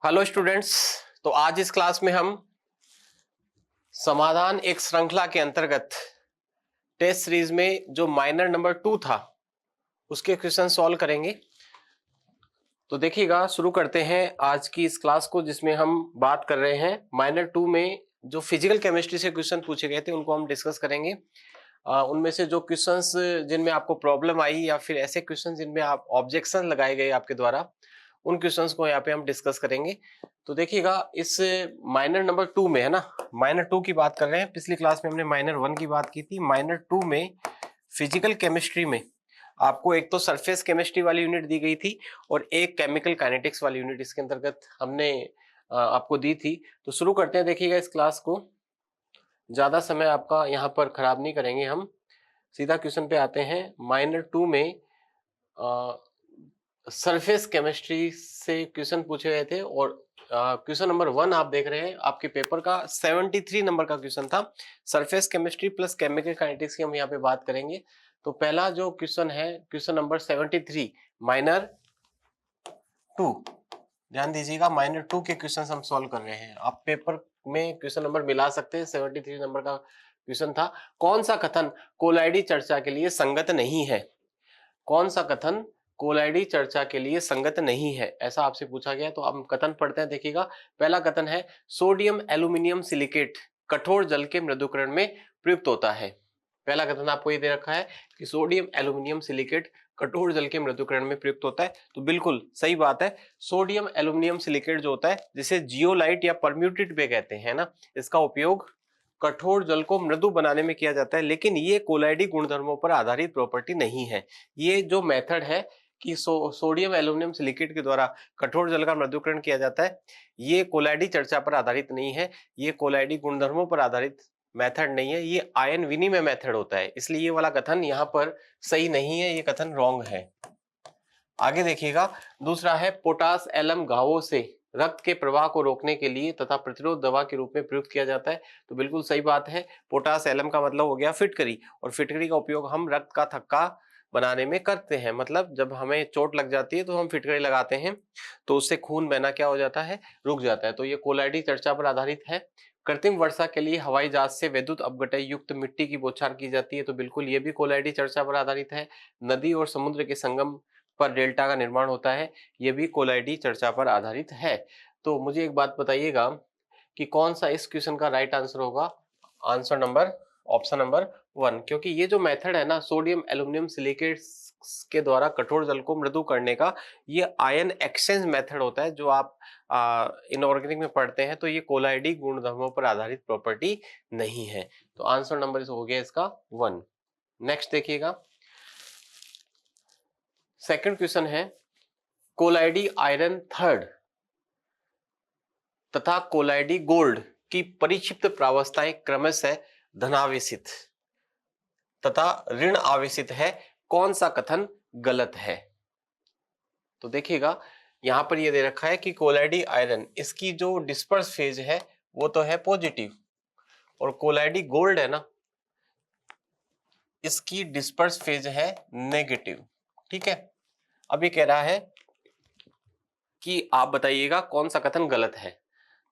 Hello students. तो आज इस क्लास में हम समाधान एक श्रृंखला के अंतर्गत टेस्ट सीरीज में जो माइनर नंबर 2 था उसके क्वेश्चन सॉल्व करेंगे। तो देखिएगा, शुरू करते हैं आज की इस क्लास को, जिसमें हम बात कर रहे हैं माइनर 2 में जो फिजिकल केमिस्ट्री से क्वेश्चन पूछे गए थे उनको हम डिस्कस करेंगे। उनमें से जो क्वेश्चंस जिनमें आपको प्रॉब्लम आई या फिर ऐसे क्वेश्चन जिनमें आप ऑब्जेक्शन लगाए गए आपके द्वारा, उन क्वेश्चंस को यहाँ पे हम डिस्कस करेंगे। तो देखिएगा, इस माइनर नंबर 2 में है ना, माइनर 2 की बात कर रहे हैं। पिछली क्लास में हमने माइनर 1 की बात की थी। माइनर 2 में फिजिकल केमिस्ट्री में आपको एक तो सरफेस केमिस्ट्री वाली यूनिट दी गई थी और एक केमिकल काइनेटिक्स वाली यूनिट इसके अंतर्गत हमने आपको दी थी। तो शुरू करते हैं। देखिएगा, इस क्लास को ज्यादा समय आपका यहाँ पर खराब नहीं करेंगे, हम सीधा क्वेश्चन पे आते हैं। माइनर 2 में सरफेस केमिस्ट्री से क्वेश्चन पूछे गए थे और क्वेश्चन नंबर 1 आप देख रहे हैं आपके पेपर का 73 नंबर का क्वेश्चन था। Surface chemistry plus chemical kinetics की हम यहाँ पे बात करेंगे। तो पहला जो क्वेश्चन है, क्वेश्चन नंबर 73 माइनर 2, ध्यान दीजिएगा, माइनर 2 के क्वेश्चन हम सॉल्व कर रहे हैं। आप पेपर में क्वेश्चन नंबर मिला सकते हैं। 73 नंबर का क्वेश्चन था, कौन सा कथन कोलाइडी चर्चा के लिए संगत नहीं है? कौन सा कथन कोलाइडी चर्चा के लिए संगत नहीं है, ऐसा आपसे पूछा गया। तो हम कथन पढ़ते हैं। देखिएगा, पहला कथन है सोडियम एल्यूमिनियम सिलिकेट कठोर जल के मृदुकरण में प्रयुक्त होता है। पहला कथन आपको ये दे रखा है कि सोडियम एल्यूमिनियम सिलिकेट कठोर जल के मृदुकरण में प्रयुक्त होता है। तो बिल्कुल सही बात है। सोडियम एल्यूमिनियम सिलिकेट जो होता है, जिसे जियोलाइट या परम्यूटेट पे कहते हैं ना, इसका उपयोग कठोर जल को मृदु बनाने में किया जाता है। लेकिन ये कोलाइडी गुणधर्मों पर आधारित प्रॉपर्टी नहीं है। ये जो मेथड है कि सोडियम एल्यूमिनियम सिलिकेट के द्वारा कठोर जल का मृदुकरण किया जाता है, ये कोलाइडी चर्चा पर आधारित नहीं है। ये कोलाइडी गुणधर्मों पर आधारित मेथड नहीं है, ये आयन विनिमय मेथड होता है। इसलिए ये वाला कथन यहाँ पर सही नहीं है, ये कथन रॉन्ग है। आगे देखिएगा, दूसरा है पोटास एलम घावों से रक्त के प्रवाह को रोकने के लिए तथा प्रतिरोध दवा के रूप में प्रयुक्त किया जाता है। तो बिल्कुल सही बात है। पोटास एलम का मतलब हो गया फिटकरी, और फिटकरी का उपयोग हम रक्त का थक्का बनाने में करते हैं। मतलब जब हमें चोट लग जाती है तो हम फिटकरी लगाते हैं, तो उससे खून बहना क्या हो जाता है, रुक जाता है। तो ये कोलाइडी चर्चा पर आधारित है। कृत्रिम वर्षा के लिए हवाई जहाज से विद्युत अपघटय युक्त मिट्टी की बौछार की जाती है। तो बिल्कुल ये भी कोलाइडी चर्चा पर आधारित है। नदी और समुद्र के संगम पर डेल्टा का निर्माण होता है, ये भी कोलाइडी चर्चा पर आधारित है। तो मुझे एक बात बताइएगा कि कौन सा इस क्वेश्चन का राइट आंसर होगा? आंसर नंबर ऑप्शन नंबर 1, क्योंकि ये जो मेथड है ना, सोडियम एल्यूमिनियम सिलिकेट के द्वारा कठोर जल को मृदु करने का, ये आयन एक्सचेंज मेथड होता है जो आप इनऑर्गेनिक में पढ़ते हैं। तो ये कोलाइडी गुणधर्मों पर आधारित प्रॉपर्टी नहीं है। तो आंसर नंबर हो गया इसका 1। नेक्स्ट देखिएगा, सेकंड क्वेश्चन है कोलाइडी आयरन थर्ड तथा कोलाइडी गोल्ड की परिक्षिप्त प्रावस्थाएं क्रमशः धनावेशित तथा ऋण आवेशित है, कौन सा कथन गलत है? तो देखिएगा, यहां पर यह दे रखा है कि कोलाइडी आयरन, इसकी जो डिस्पर्स फेज है वो तो है पॉजिटिव, और कोलाइडी गोल्ड है ना, इसकी डिस्पर्स फेज है नेगेटिव। ठीक है, अब ये कह रहा है कि आप बताइएगा कौन सा कथन गलत है।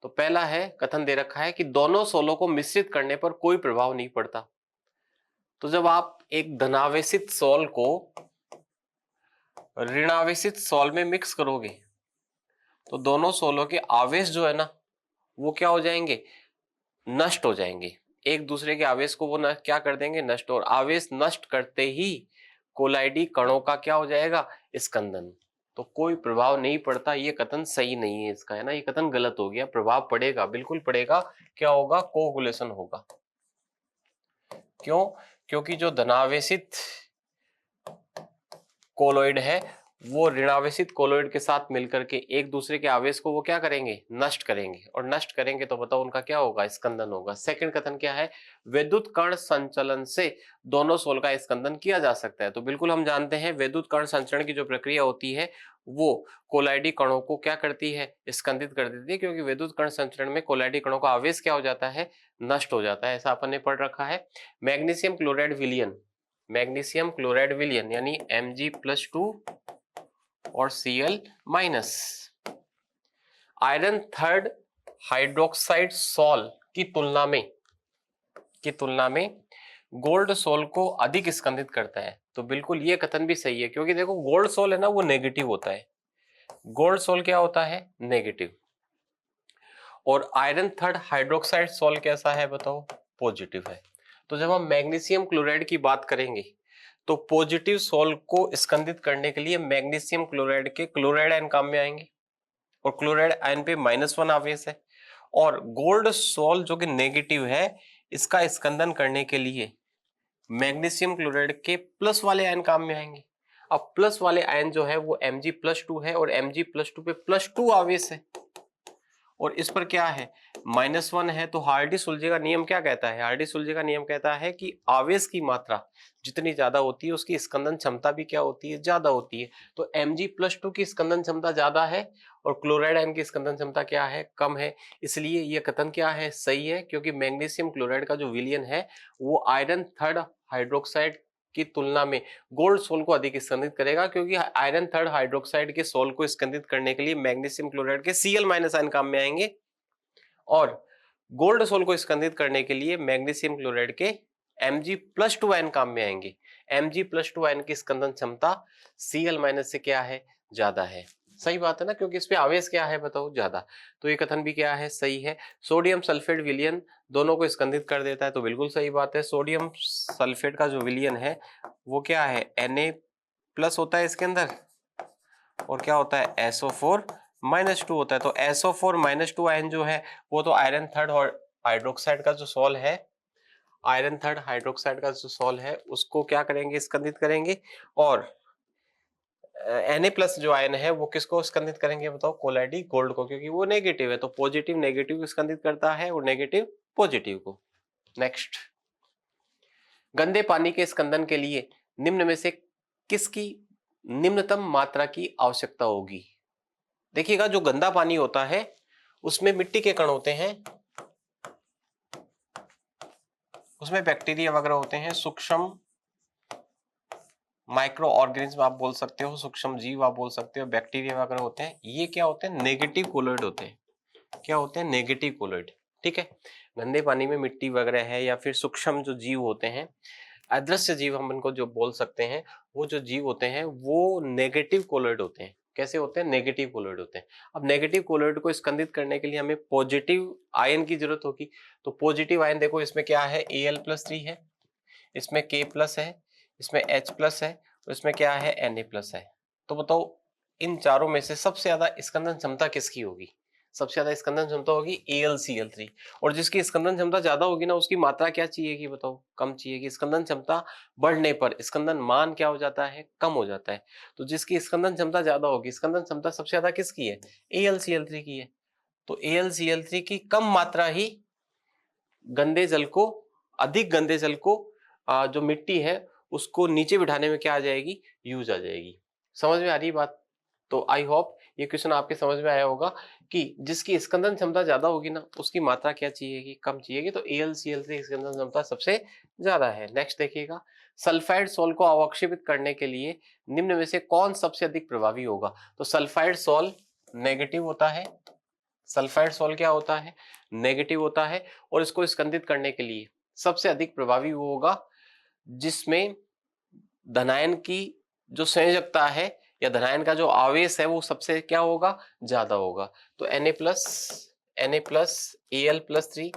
तो पहला है, कथन दे रखा है कि दोनों सोलों को मिश्रित करने पर कोई प्रभाव नहीं पड़ता। तो जब आप एक धनावेशित सोल को ऋणावेशित सोल में मिक्स करोगे तो दोनों सोलों के आवेश जो है ना, वो क्या हो जाएंगे, नष्ट हो जाएंगे। एक दूसरे के आवेश को वो क्या कर देंगे, नष्ट। और आवेश नष्ट करते ही कोलाइडी कणों का क्या हो जाएगा, स्कंदन। तो कोई प्रभाव नहीं पड़ता, ये कथन सही नहीं है इसका, है ना, ये कथन गलत हो गया। प्रभाव पड़ेगा, बिल्कुल पड़ेगा। क्या होगा, कोगुलेशन होगा। क्यों? क्योंकि जो धनावेशित कोलोइड है वो ऋणावेशित कोलोइड के साथ मिलकर के एक दूसरे के आवेश को वो क्या करेंगे, नष्ट करेंगे। और नष्ट करेंगे तो बताओ उनका क्या होगा, स्कंदन होगा। सेकंड कथन क्या है, विद्युत कण संचलन से दोनों सोल का स्कंदन किया जा सकता है। तो बिल्कुल हम जानते हैं विद्युत कण संचरण की जो प्रक्रिया होती है वो कोलाइडी कणों को क्या करती है, स्कंदित कर देती है। क्योंकि विद्युत कण संचरण में कोलाइडी कणों का आवेश क्या हो जाता है, नष्ट हो जाता है। ऐसा अपन ने पढ़ रखा है। मैग्नीशियम क्लोराइड विलियन, मैग्नीशियम क्लोराइड विलियन यानी Mg+2 और Cl-। Iron third hydroxide sol की तुलना में गोल्ड सोल को अधिक स्कंदित करता है। तो बिल्कुल ये कथन भी सही है, क्योंकि देखो गोल्ड सोल है ना वो नेगेटिव होता है, गोल्ड सोल क्या होता है, नेगेटिव। और आयरन थर्ड हाइड्रोक्साइड सोल कैसा है बताओ, पॉजिटिव है। तो जब हम मैग्नीशियम क्लोराइड की बात करेंगे तो पॉजिटिव सोल को स्कंदित करने के लिए मैग्नीशियम क्लोराइड के क्लोराइड आयन काम में आएंगे, और क्लोराइड आयन पे -1 आवेश है। और गोल्ड सोल जो कि नेगेटिव है, इसका स्कंदन करने के लिए मैग्नीशियम क्लोराइड के प्लस वाले आयन काम में आएंगे। अब प्लस वाले आयन जो है वो Mg+2 है, और Mg+2 पे +2 आवेश है, और इस पर क्या है, -1 है। तो हार्डी-सुलजे का नियम क्या कहता है, हार्डी-सुलजे का नियम कहता है कि आवेश की मात्रा जितनी ज्यादा होती है उसकी स्कंदन क्षमता भी क्या होती है, ज्यादा होती है। तो Mg+2 की स्कंदन क्षमता ज्यादा है और क्लोराइड आयन की स्कंदन क्षमता क्या है, कम है। इसलिए यह कथन क्या है, सही है, क्योंकि मैग्नीशियम क्लोराइड का जो विलयन है वो आयरन थर्ड हाइड्रोक्साइड की तुलना में गोल्ड सोल को अधिक स्कंदित करेगा, क्योंकि आयरन थर्ड हाइड्रोक्साइड के सोल को स्कंदित करने के लिए मैग्नीशियम क्लोराइड के Cl- आयन काम में आएंगे, और गोल्ड सोल को स्कंदित करने के लिए मैग्नीशियम क्लोराइड के Mg+2 आयन काम में आएंगे। Mg+2 आयन की स्कंदन क्षमता Cl- से क्या है, ज्यादा है। सही बात है ना, क्योंकि इस पे आवेश क्या है बताओ, ज्यादा। तो ये कथन भी क्या है, सही है। सोडियम सल्फेट विलयन दोनों को स्कंदित कर देता है, तो बिल्कुल सही बात है। सोडियम सल्फेट का जो विलयन है वो क्या है, Na+ होता है इसके अंदर, और क्या होता है, SO4-2 होता है। तो SO4-2 आयन जो है वो तो आयरन थर्ड हाइड्रोक्साइड का जो सॉल है, आयरन थर्ड हाइड्रोक्साइड का जो सॉल है उसको क्या करेंगे, स्कंदित करेंगे। और Na+ जो आयन है वो किसको स्कंदित करेंगे बताओ, कोलाइडी गोल्ड को, क्योंकि वो नेगेटिव है। तो पॉजिटिव नेगेटिव को स्कंदित करता है और नेगेटिव पॉजिटिव को। नेक्स्ट, गंदे पानी के स्कंदन के लिए निम्न में से किसकी निम्नतम मात्रा की आवश्यकता होगी। देखिएगा, जो गंदा पानी होता है उसमें मिट्टी के कण होते हैं, उसमें बैक्टीरिया वगैरह होते हैं, सूक्ष्म माइक्रो ऑर्गेनिज्म आप बोल सकते हो, सूक्ष्म जीव आप बोल सकते हो, बैक्टीरिया वगैरह होते हैं। ये क्या होते हैं, नेगेटिव कोलोइड होते हैं। क्या होते हैं, नेगेटिव कोलोइड। ठीक है, गंदे पानी में मिट्टी वगैरह है या फिर सूक्ष्म जो जीव होते हैं, अदृश्य जीव हम इनको जो बोल सकते हैं, वो जो जीव होते हैं वो नेगेटिव कोलोइड होते हैं। कैसे होते हैं, नेगेटिव कोलोइड होते हैं। अब नेगेटिव कोलोइड को स्कंदित करने के लिए हमें पॉजिटिव आयन की जरूरत होगी। तो पॉजिटिव आयन देखो, इसमें क्या है, Al+3 है, इसमें K+ है, इसमें H+ है, और इसमें क्या है, Na+ है। तो बताओ इन चारों में से सबसे ज्यादा स्कंदन क्षमता किसकी होगी, सबसे ज्यादा स्कंदन क्षमता होगी AlCl3। और जिसकी स्कंदन क्षमता ज्यादा होगी ना, उसकी मात्रा क्या चाहिए बताओ, कम चाहिए। स्कंदन क्षमता बढ़ने पर स्कंदन मान क्या हो जाता है, कम हो जाता है। तो जिसकी स्कंदन क्षमता ज्यादा होगी, स्कंदन क्षमता सबसे ज्यादा किसकी है, AlCl3 की है। तो AlCl3 की कम मात्रा ही गंदे जल को, अधिक गंदे जल को, जो मिट्टी है उसको नीचे बिठाने में क्या आ जाएगी, यूज आ जाएगी। समझ में आ रही बात। तो आई होप ये क्वेश्चन आपके समझ में आया होगा कि जिसकी स्कंदन क्षमता ज्यादा होगी ना, उसकी मात्रा क्या चाहिएगी, कम चाहिएगी। तो AlCl3 स्कंदन क्षमता सबसे ज्यादा है। नेक्स्ट देखिएगा, सल्फाइड सोल को अवक्षेपित करने के लिए निम्न में से कौन सबसे अधिक प्रभावी होगा। तो सल्फाइड सोल नेगेटिव होता है, सल्फाइड सोल क्या होता है, नेगेटिव होता है। और इसको स्कंदित करने के लिए सबसे अधिक प्रभावी वो होगा जिसमें धनायन की जो संयोजकता है या धनायन का जो आवेश है वो सबसे क्या होगा, ज्यादा होगा। तो Na+Al+3,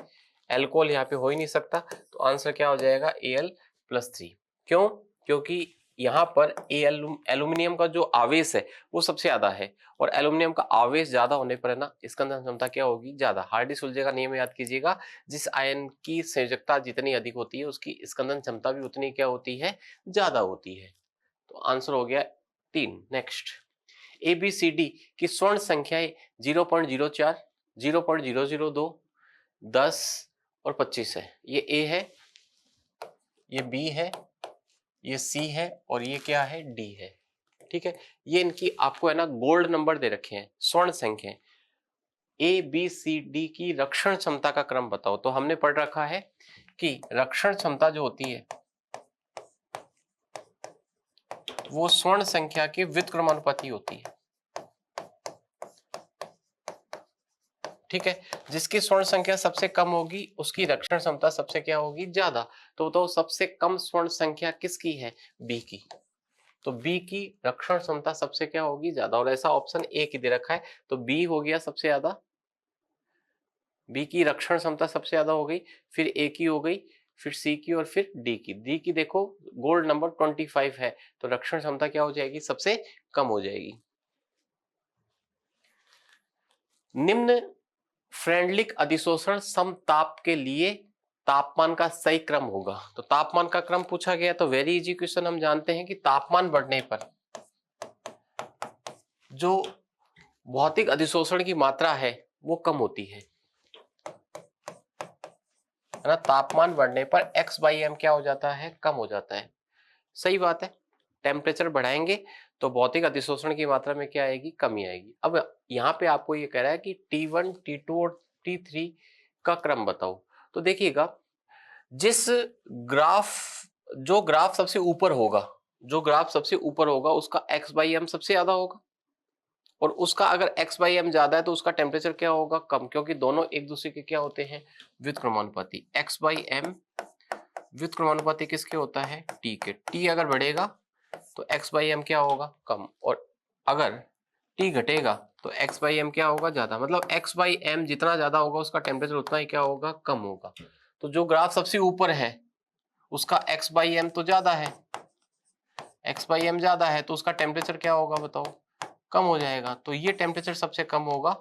एल्कोहल यहाँ पे हो ही नहीं सकता, तो आंसर क्या हो जाएगा, Al+3। क्यों, क्योंकि यहाँ पर एल्यूमिनियम का जो आवेश है वो सबसे ज्यादा है, और एल्यूमिनियम का आवेश ज्यादा होने पर है ना, स्कंदन क्षमता क्या होगी, ज्यादा। हार्डी-सुलजे का नियम याद कीजिएगा, जिस आयन की संयोजकता जितनी अधिक होती है उसकी स्कंदन क्षमता भी उतनी क्या होती है, ज्यादा होती है। तो आंसर हो गया 3। नेक्स्ट, ABCD की स्वर्ण संख्याएं 0.04, 0.002, 10 और 25 है। ये A है, ये B है, ये C है, और ये क्या है, D है। ठीक है, ये इनकी आपको है ना गोल्ड नंबर दे रखे हैं, स्वर्ण संख्या। ABCD की रक्षण क्षमता का क्रम बताओ। तो हमने पढ़ रखा है कि रक्षण क्षमता जो होती है वो स्वर्ण संख्या के व्युत्क्रमानुपाती होती है। ठीक है, जिसकी स्वर्ण संख्या सबसे कम होगी उसकी रक्षण क्षमता सबसे क्या होगी, ज्यादा। तो सबसे कम स्वर्ण संख्या किसकी है, बी की। तो बी की रक्षण क्षमता सबसे क्या होगी, ज्यादा। और ऐसा ऑप्शन ए की दे रखा है, तो बी हो गया सबसे ज्यादा, बी की रक्षण क्षमता सबसे ज्यादा हो गई, फिर ए की हो गई, फिर सी की, और फिर डी की। डी की देखो गोल्ड नंबर 25 है, तो रक्षण क्षमता क्या हो जाएगी, सबसे कम हो जाएगी। निम्न फ्रेंडलिक अधिशोषण समताप के लिए तापमान का सही क्रम होगा। तो तापमान का क्रम पूछा गया, तो वेरी इजी क्वेश्चन। हम जानते हैं कि तापमान बढ़ने पर जो भौतिक अधिशोषण की मात्रा है वो कम होती है ना। तापमान बढ़ने पर x/m क्या हो जाता है, कम हो जाता है। सही बात है, टेम्परेचर बढ़ाएंगे तो भौतिक अधिशोषण की मात्रा में क्या आएगी, कमी आएगी। अब यहाँ पे आपको ये कह रहा है कि T1, T2 और T3 का क्रम बताओ। तो देखिएगा, जिस ग्राफ जो ग्राफ सबसे ऊपर होगा, जो ग्राफ सबसे ऊपर होगा उसका x/m सबसे ज्यादा होगा, और उसका अगर x/m ज्यादा है तो उसका टेम्परेचर क्या होगा, कम, क्योंकि दोनों एक दूसरे के क्या होते हैं, व्युत्क्रमानुपाती। x/m व्युत्क्रमानुपाती किसके होता है, t के। t अगर बढ़ेगा तो x/m क्या होगा, कम, और अगर t घटेगा तो x/m क्या होगा, ज्यादा। मतलब x/m जितना ज्यादा होगा उसका टेम्परेचर उतना ही क्या होगा, कम होगा। तो जो ग्राफ सबसे ऊपर है उसका x/m तो ज्यादा है, x/m ज्यादा है तो उसका टेम्परेचर क्या होगा बताओ, कम हो जाएगा। तो ये टेम्परेचर सबसे कम होगा,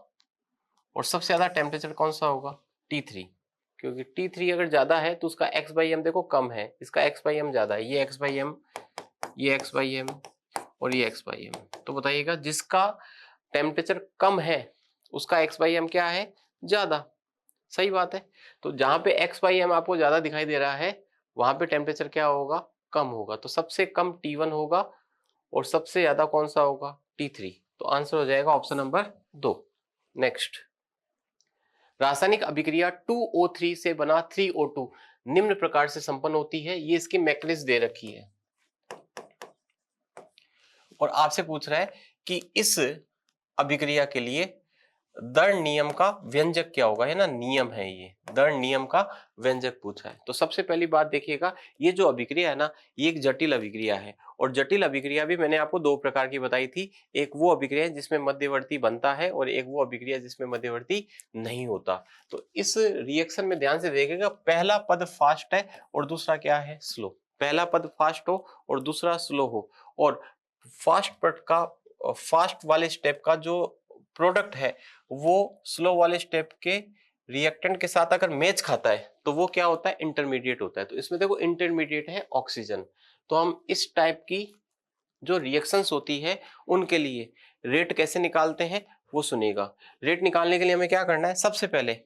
और सबसे ज्यादा टेम्परेचर कौन सा होगा, T3, क्योंकि T3 अगर ज्यादा है तो उसका x/m देखो कम है, इसका x/m ज्यादा है। ये x/m, ये x/m और ये x/m। तो बताइएगा, जिसका टेम्परेचर कम है उसका x/m क्या है, ज्यादा। सही बात है। तो जहां पे x/m आपको ज्यादा दिखाई दे रहा है वहां पे टेम्परेचर क्या होगा, कम होगा। तो सबसे कम T1 होगा और सबसे ज्यादा कौन सा होगा, T3। तो आंसर हो जाएगा ऑप्शन नंबर 2। नेक्स्ट, रासायनिक अभिक्रिया 2O3 से बना 3O2 निम्न प्रकार से संपन्न होती है। ये इसकी मैकेनिज्म दे रखी है, और आपसे पूछ रहा है कि इस अभिक्रिया के लिए दर नियम का व्यंजक क्या होगा, है ना, नियम है ये, दर नियम का व्यंजक पूछा है। तो सबसे पहली बात देखिएगा, ये जो अभिक्रिया है ना, ये एक जटिल अभिक्रिया है, और जटिल अभिक्रिया भी मैंने आपको दो प्रकार की बताई थी। एक वो अभिक्रिया है जिसमें मध्यवर्ती बनता है, और एक वो अभिक्रिया जिसमें मध्यवर्ती नहीं होता। तो इस रिएक्शन में ध्यान से देखिएगा, पहला पद फास्ट है और दूसरा क्या है, स्लो। पहला पद फास्ट हो और दूसरा स्लो हो, और फास्ट पद का, फास्ट वाले स्टेप का जो प्रोडक्ट है वो स्लो वाले स्टेप के रिएक्टेंट के साथ अगर मैच खाता है तो वो क्या होता है, इंटरमीडिएट होता है। तो इसमें देखो इंटरमीडिएट है ऑक्सीजन। तो हम इस टाइप की जो रिएक्शंस होती है उनके लिए रेट कैसे निकालते हैं वो सुनिएगा। रेट निकालने के लिए हमें क्या करना है, सबसे पहले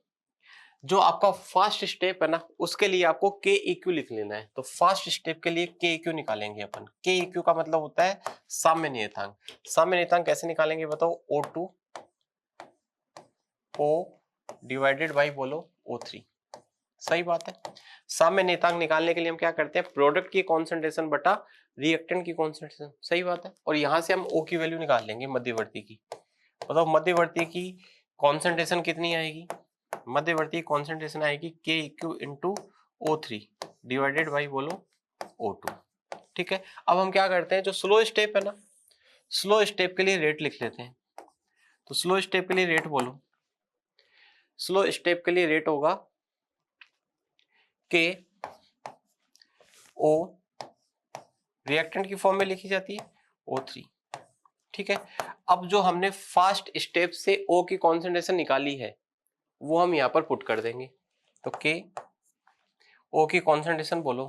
जो आपका फास्ट स्टेप है ना उसके लिए आपको के इक्यू लिख लेना है। तो फास्ट स्टेप के लिए के इक्यू निकालेंगे अपन। के इक्यू का मतलब होता है साम्य नियतांक। साम्य नियतांक कैसे निकालेंगे बताओ, O2 O डिवाइडेड बाई बोलो O3। सही बात है। साम्य नियतांक निकालने के लिए हम क्या करते हैं, प्रोडक्ट की कॉन्सेंट्रेशन बटा रिएक्टेंट की कॉन्सेंट्रेशन। सही बात है। और यहां से हम O की वैल्यू निकाल लेंगे मध्यवर्ती की। बताओ मध्यवर्ती की कॉन्सेंट्रेशन कितनी आएगी, मध्यवर्ती कॉन्सेंट्रेशन आएगी के इक्यू इंटू O3 डिवाइडेड बाई बोलो O2। ठीक है। अब हम क्या करते हैं, जो स्लो स्टेप है ना, स्लो स्टेप के लिए रेट लिख लेते हैं। तो स्लो स्टेप के लिए रेट बोलो। स्लो स्टेप के लिए रेट होगा के ओ, रिएक्टेंट की फॉर्म में लिखी जाती है O3। ठीक है। अब जो हमने फास्ट स्टेप से O की कॉन्सेंट्रेशन निकाली है वो हम यहां पर पुट कर देंगे। तो के O की कॉन्सेंट्रेशन बोलो,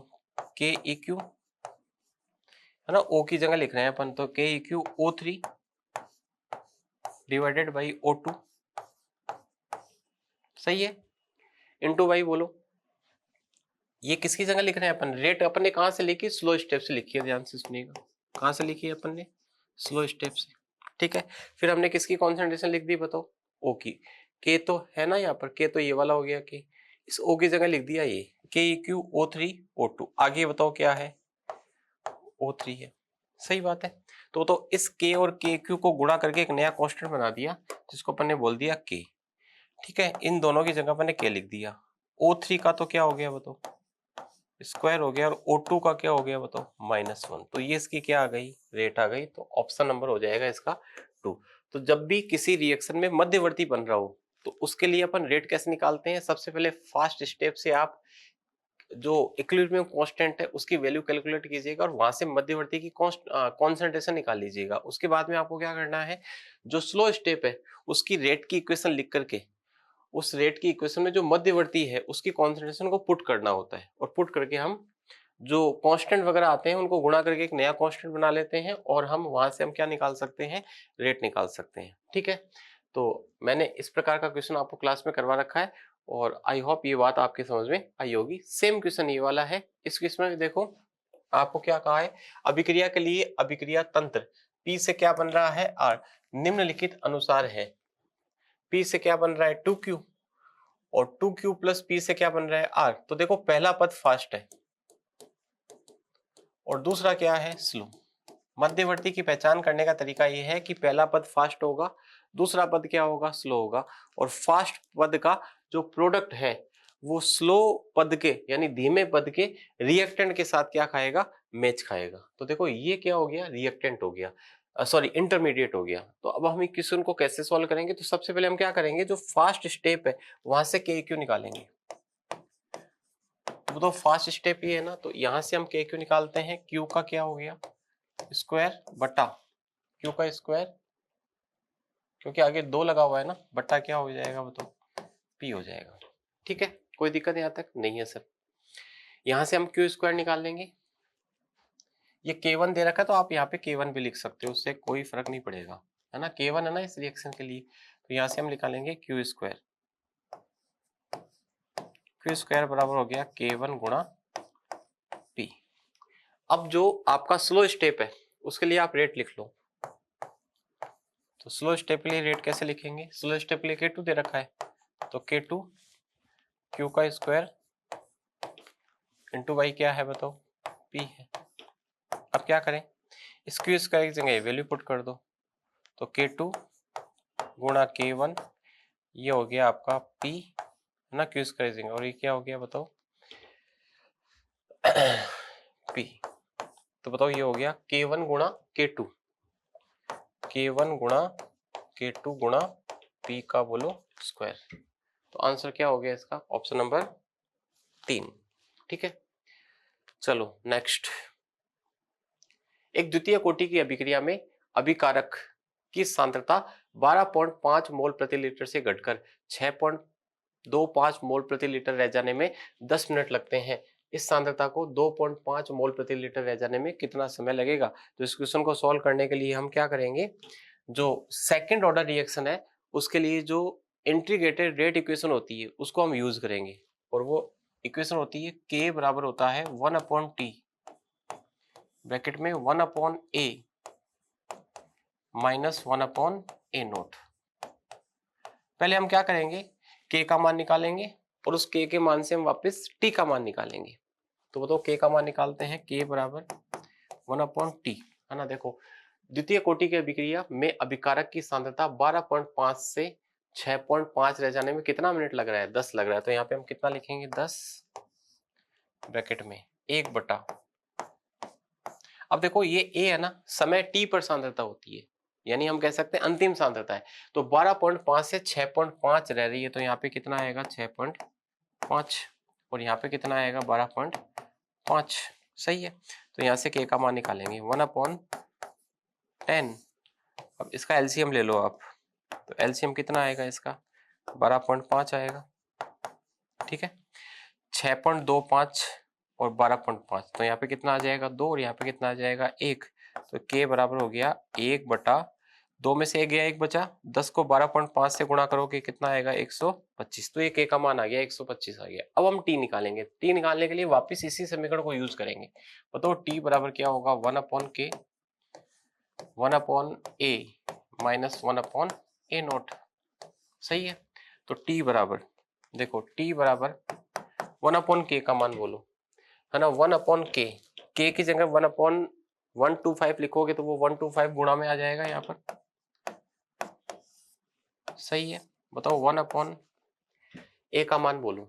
के इक्यू, है ना, O की जगह लिख रहे हैं अपन, तो के इक्यू O3 डिवाइडेड बाई O2। सही है। इनटू बाई बोलो, ये किसकी जगह लिख रहे हैं अपन, रेट अपन ने कहां से लिखी, स्लो स्टेप से लिखी है। ध्यान से सुनिएगा, कहां से लिखी है अपन ने, स्लो स्टेप से। ठीक है। फिर हमने किसकी कॉन्सेंट्रेशन लिख दी बताओ, O की। के तो है ना यहाँ पर, के तो ये वाला हो गया, के इस O की जगह लिख दिया ये के इक्यू O3 O2। आगे बताओ क्या है, O3 है। सही बात है। तो इस के और के क्यू को गुणा करके एक नया कांस्टेंट बना दिया जिसको अपन ने बोल दिया के। ठीक है, इन दोनों की जगह मैंने के लिख दिया। O3 का तो क्या हो गया बताओ, स्क्वायर हो गया, और O2 का क्या हो गया बताओ, -1। तो ये इसकी क्या आ गई, रेट आ गई। तो ऑप्शन नंबर हो जाएगा इसका 2। तो जब भी किसी रिएक्शन में मध्यवर्ती बन रहा हो तो उसके लिए अपन रेट कैसे निकालते हैं, सबसे पहले फर्स्ट स्टेप से आप जो इक्विलिब्रियम कांस्टेंट है उसकी वैल्यू कैलकुलेट कीजिएगा और वहां से मध्यवर्ती की कॉन्सेंट्रेशन निकाल लीजिएगा। उसके बाद में आपको क्या करना है, जो स्लो स्टेप है उसकी रेट की इक्वेशन लिख करके उस रेट की इक्वेशन में जो मध्यवर्ती है उसकी कॉन्सेंट्रेशन को पुट करना होता है, और पुट करके हम जो कांस्टेंट वगैरह आते हैं उनको गुणा करके एक नया कांस्टेंट बना लेते हैं, और हम वहां से हम क्या निकाल सकते हैं, रेट निकाल सकते हैं। ठीक है, तो मैंने इस प्रकार का क्वेश्चन आपको क्लास में करवा रखा है और आई होप ये बात आपके समझ में आई होगी। सेम क्वेश्चन ये वाला है, इस क्वेश्चन में देखो आपको क्या कहा है, अभिक्रिया के लिए अभिक्रिया तंत्र P से क्या बन रहा है, R निम्नलिखित अनुसार है। P से क्या बन रहा है 2Q, और 2Q प्लस P से क्या बन रहा है R। तो देखो पहला पद फास्ट है और दूसरा क्या है, स्लो। मध्यवर्ती की पहचान करने का तरीका यह है कि पहला पद फास्ट होगा, दूसरा पद क्या होगा, स्लो होगा, और फास्ट पद का जो प्रोडक्ट है वो स्लो पद के यानी धीमे पद के रिएक्टेंट के साथ क्या खाएगा, मैच खाएगा। तो देखो ये क्या हो गया, रिएक्टेंट हो गया, सॉरी इंटरमीडिएट हो गया। तो अब हम इस क्वेश्चन को कैसे सॉल्व करेंगे, तो सबसे पहले हम क्या करेंगे, जो फास्ट स्टेप है वहां से के क्यू निकालेंगे। तो फास्ट स्टेप ये है ना, तो यहां से हम के क्यू निकालते हैं। क्यू का क्या हो गया, स्क्वायर बटा क्यू का स्क्वायर, क्योंकि आगे 2 लगा हुआ है ना, बट्टा क्या हो जाएगा वो तो पी हो जाएगा। ठीक है, कोई दिक्कत यहाँ तक नहीं है सर। यहां से हम क्यू स्क्वायर निकाल लेंगे। ये K1 दे रखा है तो आप यहाँ पे K1 भी लिख सकते हो, उससे कोई फर्क नहीं पड़ेगा, है ना। K1 है ना इस रिएक्शन के लिए, तो यहाँ से हम निकालेंगे क्यू स्क्वायर। क्यू स्क्वायर बराबर हो गया K1 गुणा P। अब जो आपका स्लो स्टेप है उसके लिए आप रेट लिख लो। तो स्लो स्टेप के लिए रेट कैसे लिखेंगे, स्लो स्टेप के लिए K2 दे रखा है, तो K2 Q का स्क्वायर इंटू वाई क्या है बताओ, P है। अब क्या करें, इस Q स्क्वायर की जगह वैल्यू पुट कर दो, तो K2 गुणा K1 ये हो गया आपका P है ना, Q स्क्वायर की जगह, और ये क्या हो गया बताओ P। तो बताओ ये हो गया K1 गुणा K2, K1 गुणा K2 गुणा P का बोलो स्क्वायर। तो आंसर क्या हो गया इसका, ऑप्शन नंबर 3। ठीक है, चलो नेक्स्ट। एक द्वितीय कोटि की अभिक्रिया में अभिकारक की सांद्रता 12.5 मोल प्रति लीटर से घटकर 6.25 मोल प्रति लीटर रह जाने में 10 मिनट लगते हैं। इस सांद्रता को 2.5 मोल प्रति लीटर रह जाने में कितना समय लगेगा। तो इस क्वेश्चन को सॉल्व करने के लिए हम क्या करेंगे, जो सेकंड ऑर्डर रिएक्शन है उसके लिए जो इंटीग्रेटेड रेट इक्वेशन होती है उसको हम यूज करेंगे, और वो इक्वेशन होती है K बराबर होता है 1/T ब्रैकेट में 1/A माइनस 1/A नोट। पहले हम क्या करेंगे, K का मान निकालेंगे और उस K के मान से हम वापस T का मान निकालेंगे। तो बताओ K का मान निकालते हैं, K बराबर 1/T है ना। देखो द्वितीय कोटि की अभिक्रिया में अभिकारक की सांद्रता 12.5 से 6.5 रह जाने में कितना मिनट लग रहा है, 10 लग रहा है। तो यहाँ पे हम कितना लिखेंगे, 10 ब्रैकेट में 1/। अब देखो ये A है ना, समय T पर सांद्रता होती है, यानी हम कह सकते हैं अंतिम सांद्रता है। तो 12.5 से 6.5 रह रही है, तो यहाँ पे कितना आएगा 6.5, और यहाँ पे कितना आएगा 12.5। सही है, तो यहाँ से K का मान निकालेंगे 1/10। अब इसका एलसीएम ले लो आप, तो एलसीएम कितना आएगा इसका, 12.5 आएगा। ठीक है, 6.25 और 12.5, तो यहाँ पे कितना आ जाएगा 2, और यहाँ पे कितना आ जाएगा 1। तो K बराबर हो गया 1/2 में से 1 गया 1 बचा, 10 को 12.5 से गुणा करोगे कितना आएगा 125। तो ये K का मान आ गया 125 आ गया। अब हम T निकालेंगे, T निकालने के लिए वापस इसी समीकरण को यूज करेंगे। बताओ T बराबर क्या होगा, 1/K 1/A minus 1/A note. सही है, तो T बराबर देखो T बराबर 1/K का मान बोलो है ना, 1/K, K की जगह 1/125 लिखोगे तो वो 125 गुणा में आ जाएगा यहाँ पर। सही है, बताओ 1/K ए का मान बोलूं,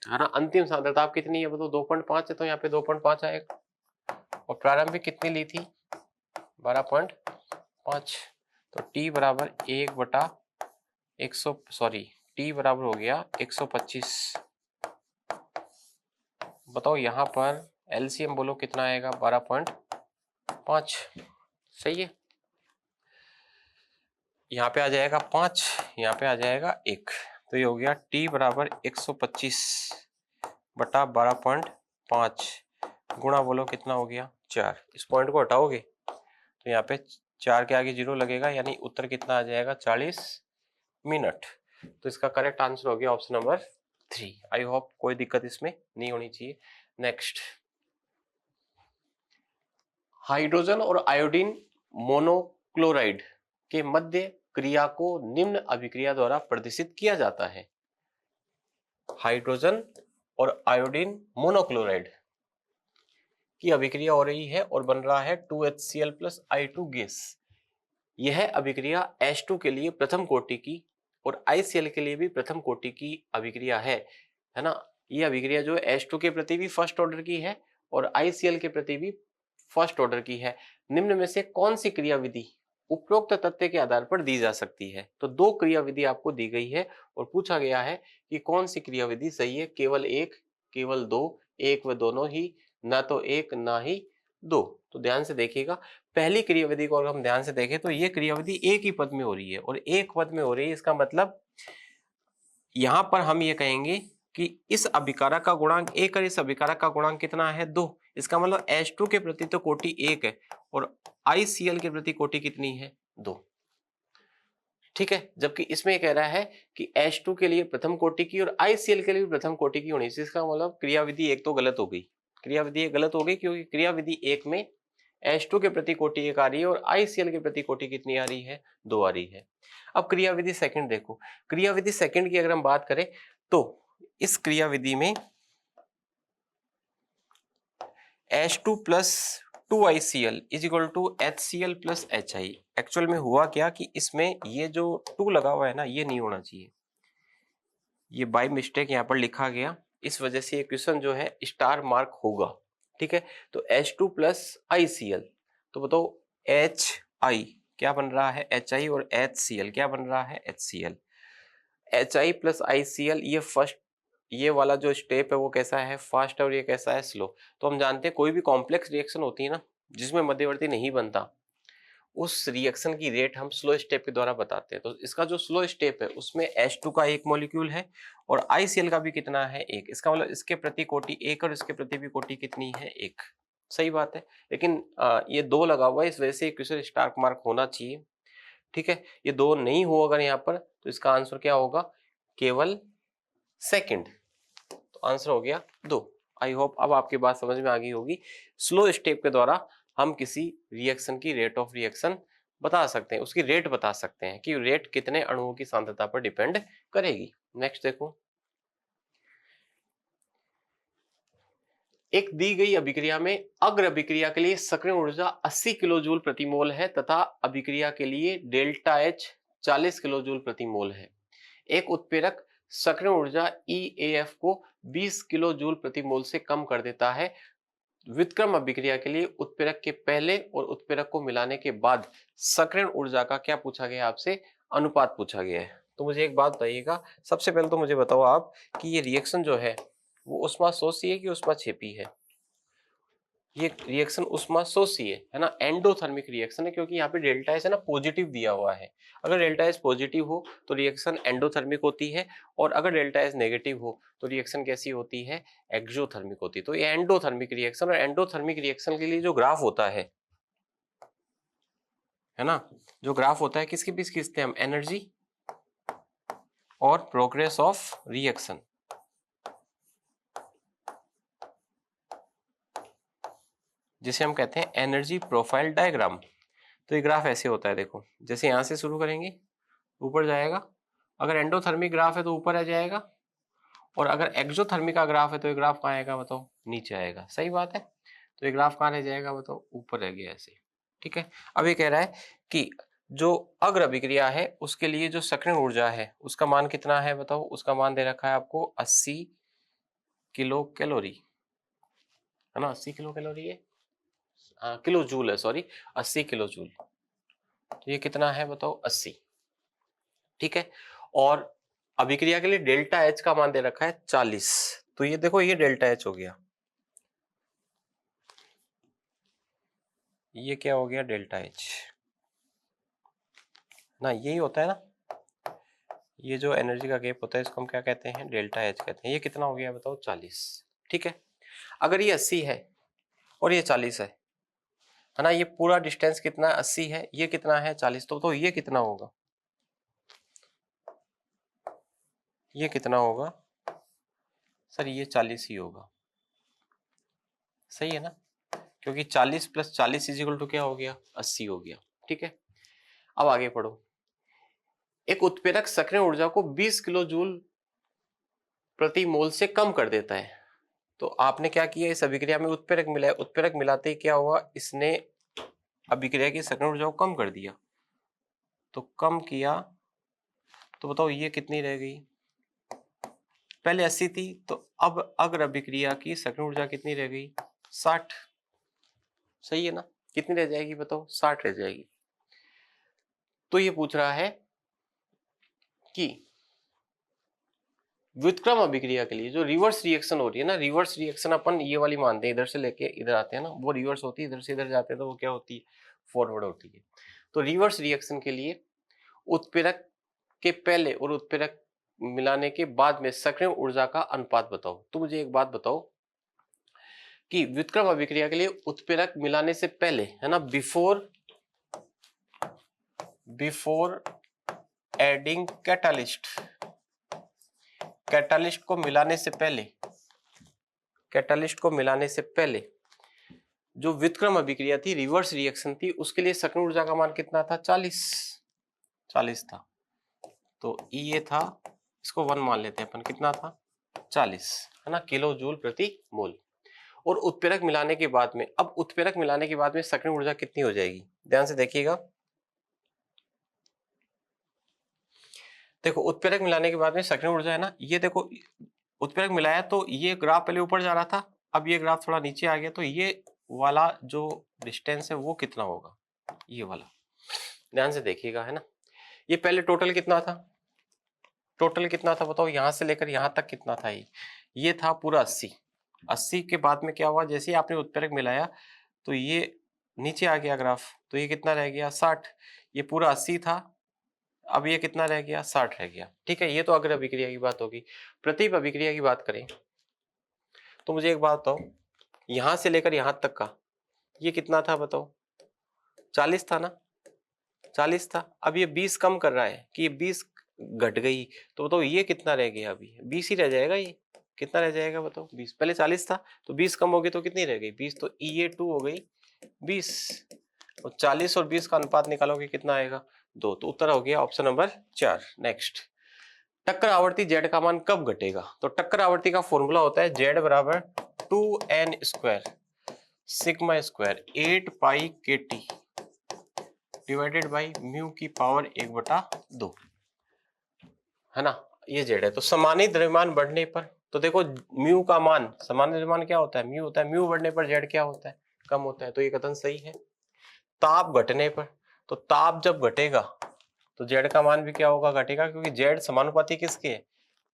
है ना। अंतिम सांद्रता आप कितनी है बताओ, 2.5 है, तो यहाँ पे 2.5 आएगा। और प्रारंभिक कितनी ली थी, 12.5। तो टी बराबर 1/100, सॉरी टी बराबर हो गया 125। बताओ यहाँ पर एलसीएम बोलो कितना आएगा, 12.5। सही है, यहाँ पे आ जाएगा 5, यहाँ पे आ जाएगा 1। तो ये हो गया टी बराबर 125/12.5 गुणा बोलो कितना हो गया, 4। इस पॉइंट को हटाओगे तो यहाँ पे 4 के आगे 0 लगेगा, यानी उत्तर कितना आ जाएगा, 40 मिनट। तो इसका करेक्ट आंसर हो गया ऑप्शन नंबर 3। आई होप कोई दिक्कत इसमें नहीं होनी चाहिए। नेक्स्ट, हाइड्रोजन और आयोडीन मोनोक्लोराइड के मध्य क्रिया को निम्न अभिक्रिया द्वारा प्रदर्शित किया जाता है। हाइड्रोजन और आयोडीन मोनोक्लोराइड की अभिक्रिया हो रही है और बन रहा है 2HCl प्लस I2 गैस। यह अभिक्रिया H2 के लिए प्रथम कोटि की और ICl के लिए भी प्रथम कोटि की अभिक्रिया है ना। यह अभिक्रिया जो है H2 के प्रति भी फर्स्ट ऑर्डर की है और ICl के प्रति भी फर्स्ट ऑर्डर की है। निम्न में से कौन सी क्रिया विधि उपरोक्त तथ्य के आधार पर दी जा सकती है। तो 2 क्रिया विधि आपको दी गई है और पूछा गया है कि कौन सी क्रिया विधि सही है, केवल एक, केवल दो, एक व दोनों ही, ना तो एक ना ही दो। तो ध्यान से देखिएगा, पहली क्रिया विधि को अगर हम ध्यान से देखें तो ये क्रिया विधि एक ही पद में हो रही है और एक पद में हो रही है, इसका मतलब यहां पर हम ये कहेंगे कि इस अभिकारक का गुणांक 1 और इस अभिकारक का गुणांक कितना है, 2। इसका मतलब H2 के प्रति तो कोटि 1 है और ICl के प्रति कोटि कितनी है, 2। ठीक है, जबकि इसमें कह रहा है कि H2 के लिए प्रथम कोटि की और ICl के लिए प्रथम कोटि की होनी चाहिए। इसका मतलब क्रिया विधि एक तो गलत हो गई, क्रिया विधि एक गलत हो गई क्योंकि क्रिया विधि एक में H2 के प्रति कोटि 1 आ रही है और ICl के प्रति कोटि कितनी आ रही है, 2 आ रही है। अब क्रिया विधि सेकंड देखो, क्रिया विधि सेकंड की अगर हम बात करें तो इस क्रिया विधि में H2 plus 2ICl is equal to HCl plus HI। Actual में हुआ क्या कि इसमें ये जो 2 लगा हुआ है ना, ये नहीं होना चाहिए, ये बाय मिस्टेक यहाँ पर लिखा गया, इस वजह से ये क्वेश्चन जो है स्टार मार्क होगा। ठीक है, तो H2 प्लस ICl, तो बताओ HI क्या बन रहा है, HI, और HCl क्या बन रहा है, HCl। HI प्लस ICl, ये फर्स्ट, ये वाला जो स्टेप है वो कैसा है, फास्ट है, और ये कैसा है, स्लो। तो हम जानते हैं कोई भी कॉम्प्लेक्स रिएक्शन होती है ना जिसमें मध्यवर्ती नहीं बनता, उस रिएक्शन की रेट हम स्लो स्टेप के द्वारा बताते हैं। तो इसका जो स्लो स्टेप है उसमें H2 का एक मॉलिक्यूल है और ICl का भी कितना है, एक। इसका मतलब इसके प्रति कोटि एक और इसके प्रति भी कोटि कितनी है, एक। सही बात है, लेकिन ये 2 लगा हुआ है, इस वजह से क्वेश्चन स्टार मार्क होना चाहिए। ठीक है, ये 2 नहीं हो अगर यहाँ पर तो इसका आंसर क्या होगा, केवल सेकंड। तो आंसर हो गया 2। आई होप अब आपकी बात समझ में आ गई होगी। स्लो स्टेप के द्वारा हम किसी रिएक्शन की रेट ऑफ रिएक्शन बता सकते हैं, उसकी रेट बता सकते हैं कि रेट कितने अणुओं की सांद्रता पर डिपेंड करेगी। नेक्स्ट देखो, एक दी गई अभिक्रिया में अग्र अभिक्रिया के लिए सक्रिय ऊर्जा 80 किलो जूल प्रति मोल है तथा अभिक्रिया के लिए डेल्टा H 40 किलो जूल प्रति मोल है। एक उत्प्रेरक सक्रिय ऊर्जा EAF को 20 किलो जूल प्रति मोल से कम कर देता है। व्युत्क्रम अभिक्रिया के लिए उत्प्रेरक के पहले और उत्प्रेरक को मिलाने के बाद सक्रिय ऊर्जा का क्या पूछा गया आपसे, अनुपात पूछा गया है। तो मुझे एक बात बताइएगा, सबसे पहले तो मुझे बताओ आप कि ये रिएक्शन जो है वो उष्माशोषी है कि उष्माक्षेपी है। ये रिएक्शन उष्माशोषी है ना, एंडोथर्मिक रिएक्शन है, क्योंकि यहाँ पे डेल्टा एस है ना पॉजिटिव दिया हुआ है। अगर डेल्टा एस पॉजिटिव हो तो रिएक्शन एंडोथर्मिक होती है और अगर डेल्टा एस नेगेटिव हो तो रिएक्शन कैसी होती है, एक्सोथर्मिक होती है। तो ये एंडोथर्मिक रिएक्शन, और एंडोथर्मिक रिएक्शन के लिए जो ग्राफ होता है ना, जो ग्राफ होता है किसके बीच खींचते हैं हम, एनर्जी और प्रोग्रेस ऑफ रिएक्शन। जिसे हम कहते हैं एनर्जी प्रोफाइल डायग्राम। तो ये ग्राफ ऐसे होता है, देखो जैसे यहां से शुरू करेंगे ऊपर जाएगा, अगर एंडोथर्मिक ग्राफ है तो ऊपर आ जाएगा, और अगर एक्सोथर्मिक का ग्राफ है तो ये ग्राफ कहाँ आएगा बताओ, नीचे आएगा। सही बात है, तो ये ग्राफ कहाँ रह जाएगा बताओ, ऊपर रह गया ऐसे। ठीक है, अब ये कह रहा है कि जो अग्र अभिक्रिया है उसके लिए जो सक्रिय ऊर्जा है उसका मान कितना है बताओ। उसका मान दे रखा है आपको 80 किलो कैलोरी, है ना। 80 किलो कैलोरी है, किलो जूल है, सॉरी 80 किलो जूल। तो ये कितना है बताओ, 80। ठीक है। और अभिक्रिया के लिए डेल्टा एच का मान दे रखा है 40। तो ये देखो ये डेल्टा एच हो गया, ये क्या हो गया डेल्टा एच ना, यही होता है ना। ये जो एनर्जी का गैप होता है इसको हम क्या कहते हैं, डेल्टा एच कहते हैं। ये कितना हो गया बताओ, 40। ठीक है। अगर ये 80 है और ये 40 है ना, ये पूरा डिस्टेंस कितना है, 80 है, ये कितना है 40, तो ये कितना होगा, ये कितना होगा सर, ये 40 ही होगा। सही है ना, क्योंकि 40 + 40 = क्या हो गया, 80 हो गया। ठीक है। अब आगे पढ़ो। एक उत्प्रेरक सक्रिय ऊर्जा को 20 किलो जूल प्रति मोल से कम कर देता है। तो आपने क्या किया, इस अभिक्रिया में उत्प्रेरक मिलाया, उत्प्रेरक मिलाते ही क्या हुआ, इसने अभिक्रिया की सक्रिय ऊर्जा को कम कर दिया। तो कम किया तो बताओ ये कितनी रह गई, पहले 80 थी, तो अब अग्र अभिक्रिया की सक्रिय ऊर्जा कितनी रह गई, 60। सही है ना, कितनी रह जाएगी बताओ, 60 रह जाएगी। तो ये पूछ रहा है कि व्युत्क्रम अभिक्रिया के लिए जो रिवर्स रिएक्शन हो रही है ना, रिवर्स रिएक्शन अपन ये वाली मानते हैं, इधर से लेके इधर आते हैं ना, वो रिवर्स होती है, इधर से इधर जाते हैं तो वो क्या होती है, फॉरवर्ड होती है। तो रिवर्स रिएक्शन के लिए उत्प्रेरक के पहले और उत्प्रेरक मिलाने के बाद में सक्रिय ऊर्जा का अनुपात बताओ। तो मुझे एक बात बताओ कि व्युत्क्रम अभिक्रिया के लिए उत्प्रेरक मिलाने से पहले, है ना, बिफोर एडिंग कैटालिस्ट, कैटालिस्ट को मिलाने से पहले, कैटालिस्ट को मिलाने से पहले जो व्युत्क्रम अभिक्रिया थी, रिवर्स रिएक्शन थी, उसके लिए सक्रिय ऊर्जा का मान कितना था, 40 था। तो ये था, इसको 1 मान लेते हैं अपन, कितना था 40, है ना, किलो जूल प्रति मोल। और उत्प्रेरक मिलाने के बाद में, अब उत्प्रेरक मिलाने के बाद में सक्रिय ऊर्जा कितनी हो जाएगी, ध्यान से देखिएगा। देखो उत्प्रेरक मिलाने के बाद में सक्रिय ऊर्जा है ना, ये देखो उत्प्रेरक मिलाया तो ये ग्राफ पहले ऊपर जा रहा था, अब ये ग्राफ थोड़ा नीचे आ गया, तो ये वाला जो डिस्टेंस है वो कितना होगा, ये वाला, ध्यान से देखिएगा, है ना। ये पहले टोटल कितना था, टोटल कितना था बताओ, यहां से लेकर यहां तक कितना था, ये था पूरा 80। 80 के बाद में क्या हुआ, जैसे ही आपने उत्प्रेरक मिलाया तो ये नीचे आ गया ग्राफ, तो ये कितना रह गया 60। ये पूरा 80 था, अब ये कितना रह गया, 60 रह गया। ठीक है, ये तो अग्र अभिक्रिया की बात होगी। प्रतिप अभिक्रिया की बात करें तो मुझे एक बात बताओ, यहां से लेकर यहां तक का ये कितना था बताओ, 40 था ना, 40 था। अब ये 20 कम कर रहा है कि ये 20 घट गई, तो बताओ ये कितना रह गया, अभी 20 ही रह जाएगा। ये कितना रह जाएगा बताओ, 20, पहले 40 था तो 20 कम हो गई तो कितनी रह गई, 20, तो ये 2 हो गई 20, और 40 और 20 का अनुपात निकालोगे कितना आएगा, 2। तो उत्तर हो गया ऑप्शन नंबर 4। नेक्स्ट, टक्कर आवर्ती जेड का मान कब घटेगा। तो टक्कर आवर्ती का फॉर्मूला होता है जेड बराबर 2n² sigma square 8 pi KT divided by mu की पावर 1/2, है ना। ये जेड है। तो समानी द्रव्यमान बढ़ने पर, तो देखो म्यू का मान, समानी द्रव्यमान क्या होता है, म्यू होता है, म्यू बढ़ने पर जेड क्या होता है, कम होता है। तो ये कथन सही है। ताप घटने पर, तो ताप जब घटेगा तो जेड का मान भी क्या होगा, घटेगा, क्योंकि जेड समानुपाती किसके है,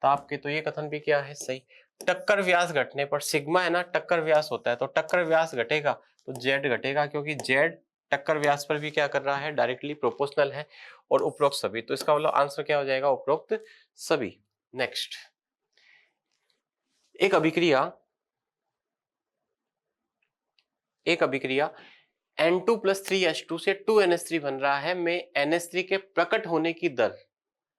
ताप के। तो ये कथन भी क्या है, सही। टक्कर व्यास घटने पर, सिग्मा है ना टक्कर व्यास होता है, तो टक्कर व्यास घटेगा तो जेड घटेगा, क्योंकि जेड टक्कर व्यास पर भी क्या कर रहा है, डायरेक्टली प्रोपोर्शनल है। और उपरोक्त सभी, तो इसका मतलब आंसर क्या हो जाएगा, उपरोक्त सभी। नेक्स्ट, एक अभिक्रिया N2 + 3H2 से 2NH3 बन रहा है में NH3 के प्रकट होने की दर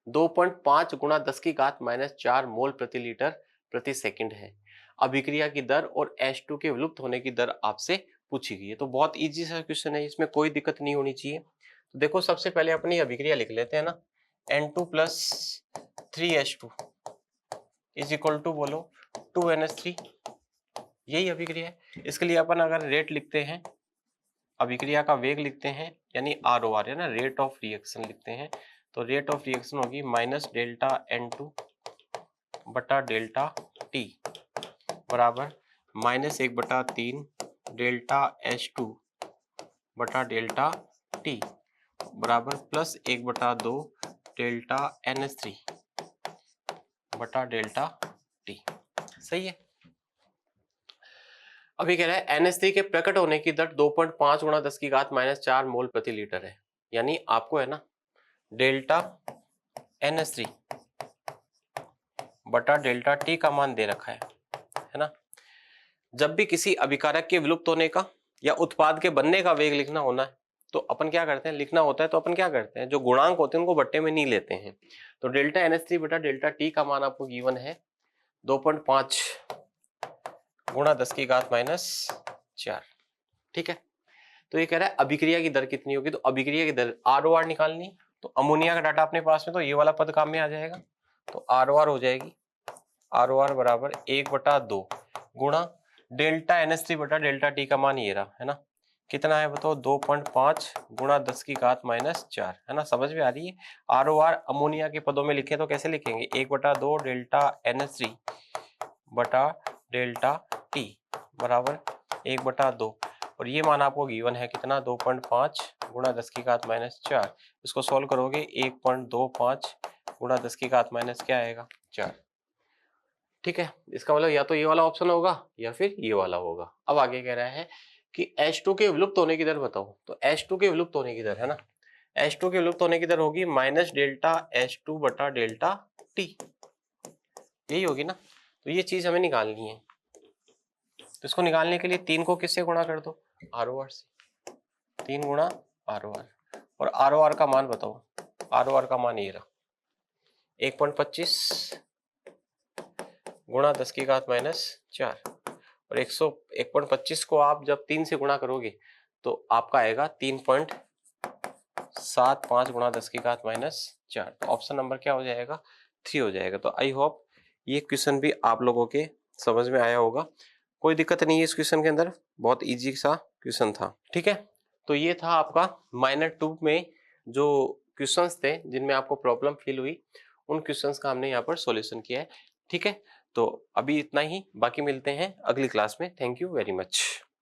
2.5 × 10⁻⁻⁴ मोल प्रति लीटर प्रति सेकंड है। अभिक्रिया की दर और H2 के विलुप्त होने की दर आपसे पूछी गई है। तो बहुत इजी सा क्वेश्चन है, इसमें कोई दिक्कत नहीं होनी चाहिए। तो देखो सबसे पहले अपनी अभिक्रिया लिख लेते हैं ना, N2 + 3H2 = बोलो 2NH3, यही अभिक्रिया है। इसके लिए अपन अगर रेट लिखते हैं, अभिक्रिया का वेग लिखते हैं यानी ROR है ना, रेट ऑफ रिएक्शन लिखते हैं, तो रेट ऑफ रिएक्शन होगी माइनस डेल्टा N2 बटा डेल्टा T बराबर -1/3 डेल्टा H2 बटा डेल्टा T बराबर +1/2 डेल्टा NH3 बटा डेल्टा T। सही है। अभी कह रहा है NH3 के प्रकट होने की दर 2.5 गुणा 10⁻⁻4 मोल प्रति लीटर है, यानी आपको है ना डेल्टा NH3 बटा डेल्टा T का मान दे रखा है ना। जब भी किसी अभिकारक के विलुप्त होने का या उत्पाद के बनने का वेग लिखना होना है तो अपन क्या करते हैं, लिखना होता है तो अपन क्या करते हैं, जो गुणांक होते हैं उनको बट्टे में नहीं लेते हैं। तो डेल्टा NH3 बटा डेल्टा T का मान आपको गिवन है 2.5 गुणा 10⁻⁴। ठीक है। तो ये कह रहा है अभिक्रिया की दर कितनी होगी, तो अभिक्रिया की दर ROR निकालनी, तो अमोनिया का डाटा अपने पास में, तो ये वाला पद काम में आ जाएगा, तो ROR हो जाएगी ROR बराबर 1/2 गुणा डेल्टा NH3 बटा डेल्टा T का मान ये रहा है ना, कितना है बताओ 2.5 गुणा 10⁻⁴, है ना। समझ में आ रही है। ROR अमोनिया के पदों में लिखे तो कैसे लिखेंगे, 1/2 डेल्टा NH3 बटा डेल्टा T बराबर 1/2, और ये मान आपको गिवन है कितना 2.5 गुणा 10⁻⁴। इसको सॉल्व करोगे 1.25 गुणा 10⁻⁻ क्या आएगा 4। ठीक है, इसका मतलब या तो ये वाला ऑप्शन होगा या फिर ये वाला होगा। अब आगे कह रहा है कि H2 के विलुप्त होने की दर बताओ, तो H2 के विलुप्त होने की दर है ना, H2 के विलुप्त होने की दर होगी माइनस डेल्टा H2 बटा डेल्टा T, यही होगी ना। तो ये चीज हमें निकालनी है, तो इसको निकालने के लिए 3 को किससे गुणा कर दो, ROR से, 3 गुणा ROR, और ROR का मान बताओ, ROR का मान ये रहा 1.25 गुणा 10⁻⁴, और 1.25 को आप जब 3 से गुणा करोगे तो आपका आएगा 3.75 गुणा 10⁻⁴। तो ऑप्शन नंबर क्या हो जाएगा 3 हो जाएगा। तो आई होप ये क्वेश्चन भी आप लोगों के समझ में आया होगा, कोई दिक्कत नहीं है इस क्वेश्चन के अंदर, बहुत इजी सा क्वेश्चन था। ठीक है, तो ये था आपका माइनर 2 में जो क्वेश्चंस थे जिनमें आपको प्रॉब्लम फील हुई, उन क्वेश्चंस का हमने यहाँ पर सॉल्यूशन किया है। ठीक है, तो अभी इतना ही, बाकी मिलते हैं अगली क्लास में। Thank you very much.